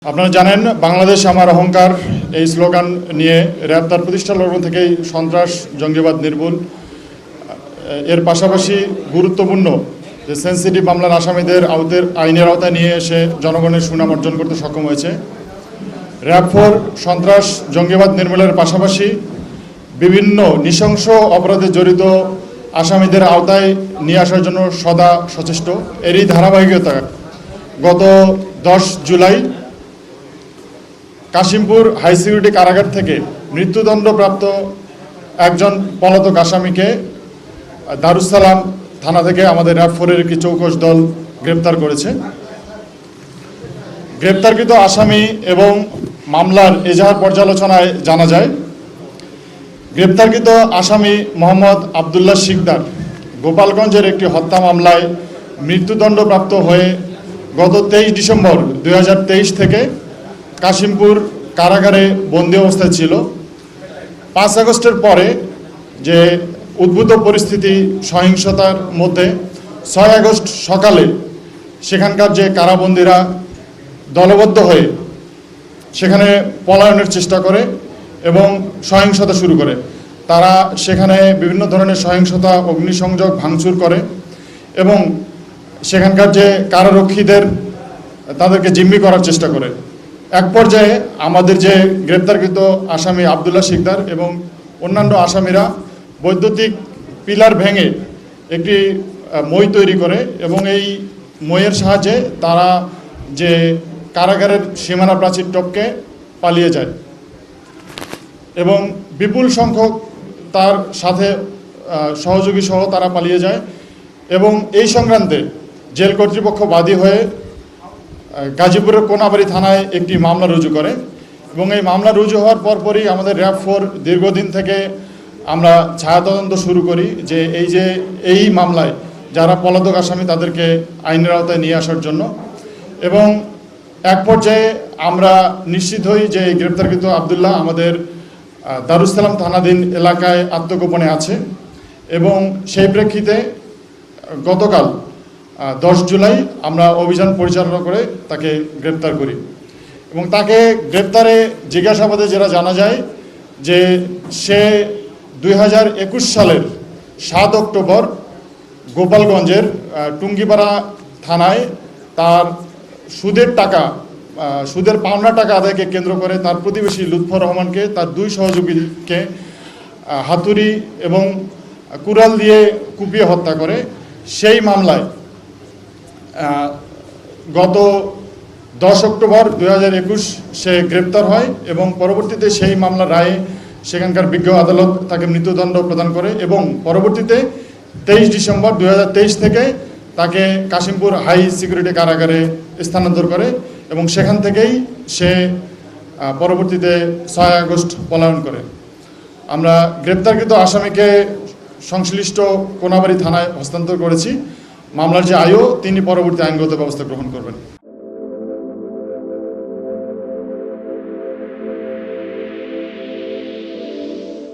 আপনারা জানেন বাংলাদেশ আমার অহংকার এই স্লোগান নিয়ে র্যাব তার প্রতিষ্ঠা লগ্ন থেকেই সন্ত্রাস জঙ্গিবাদ নির্মূল এর পাশাপাশি গুরুত্বপূর্ণ যে সেন্সিটিভ মামলার আসামিদের আইনের আওতায় নিয়ে এসে জনগণের সুনাম অর্জন করতে সক্ষম হয়েছে। র্যাব 4 সন্ত্রাস জঙ্গিবাদ নির্মূলের পাশাপাশি বিভিন্ন নৃশংস অপরাধে জড়িত আসামিদের আওতায় নিয়ে আসার জন্য সদা সচেষ্ট। এরই ধারাবাহিকতা গত 10 জুলাই কাশিমপুর হাই সিকিউরিটি কারাগার থেকে মৃত্যুদণ্ডপ্রাপ্ত একজন পলাতক আসামিকে দারুসালাম থানা থেকে আমাদের র্যাব 4-এর একটি চৌকস দল গ্রেপ্তার করেছে। গ্রেপ্তারকৃত আসামি এবং মামলার এজাহার পর্যালোচনায় জানা যায়, গ্রেপ্তারকৃত আসামি মোহাম্মদ আবদুল্লাহ শিকদার গোপালগঞ্জের একটি হত্যা মামলায় মৃত্যুদণ্ডপ্রাপ্ত হয়ে গত 23 ডিসেম্বর 2023 থেকে কাশিমপুর কারাগারে বন্দী অবস্থায় ছিল। 5 আগস্টের পরে যে উদ্ভূত পরিস্থিতি সহিংসতার মধ্যে 6 আগস্ট সকালে সেখানকার যে কারাবন্দীরা দলবদ্ধ হয়ে সেখানে পলায়নের চেষ্টা করে এবং সহিংসতা শুরু করে। তারা সেখানে বিভিন্ন ধরনের সহিংসতা, অগ্নিসংযোগ, ভাঙচুর করে এবং সেখানকার যে কারারক্ষীদের তাদেরকে জিম্মি করার চেষ্টা করে। এক পর্যায়ে আমাদের যে গ্রেপ্তারকৃত আসামি আবদুল্লাহ শিকদার এবং অন্যান্য আসামিরা বৈদ্যুতিক পিলার ভেঙে একটি মই তৈরি করে এবং এই মইয়ের সাহায্যে তারা যে কারাগারের সীমানা প্রাচীর টপকে পালিয়ে যায় এবং বিপুল সংখ্যক তার সাথে সহযোগী সহ তারা পালিয়ে যায় এবং এই সংক্রান্তে জেল কর্তৃপক্ষ বাদী হয়ে গাজীপুরের কোনাবাড়ি থানায় একটি মামলা রুজু করে এবং এই মামলা রুজু হওয়ার পরপরই আমাদের র্যাব 4 দীর্ঘদিন থেকে আমরা ছায়া তদন্ত শুরু করি যে এই মামলায় যারা পলাতক আসামি তাদেরকে আইনের আওতায় নিয়ে আসার জন্য। এবং এক পর্যায়ে আমরা নিশ্চিত হই যে এই গ্রেপ্তারকৃত আবদুল্লাহ আমাদের দারুসালাম থানাধীন এলাকায় আত্মগোপনে আছে এবং সেই প্রেক্ষিতে গতকাল 10 জুলাই আমরা অভিযান পরিচালনা করে তাকে গ্রেপ্তার করি এবং তাকে গ্রেপ্তারে জিজ্ঞাসাবাদে যেটা জানা যায় যে সে 2021 সালের 7 অক্টোবর গোপালগঞ্জের টুঙ্গিপাড়া থানায় তার সুদের পাওনা টাকা আদায়কে কেন্দ্র করে তার প্রতিবেশী লুৎফর রহমানকে, তার 2 সহযোগীকে হাতুড়ি এবং কুড়াল দিয়ে কুপিয়ে হত্যা করে। সেই মামলায় গত 10 অক্টোবর 2021 সে গ্রেপ্তার হয় এবং পরবর্তীতে সেই মামলার রায়ে সেখানকার বিজ্ঞ আদালত তাকে মৃত্যুদণ্ড প্রদান করে এবং পরবর্তীতে 23 ডিসেম্বর 2023 থেকে তাকে কাশিমপুর হাই সিকিউরিটি কারাগারে স্থানান্তর করে এবং সেখান থেকেই সে পরবর্তীতে 6 আগস্ট পলায়ন করে। আমরা গ্রেপ্তারকৃত আসামিকে সংশ্লিষ্ট কোনাবাড়ি থানায় হস্তান্তর করেছি। মামলার যে আয়ও তিনি পরবর্তী আইনগত ব্যবস্থা গ্রহণ করবেন।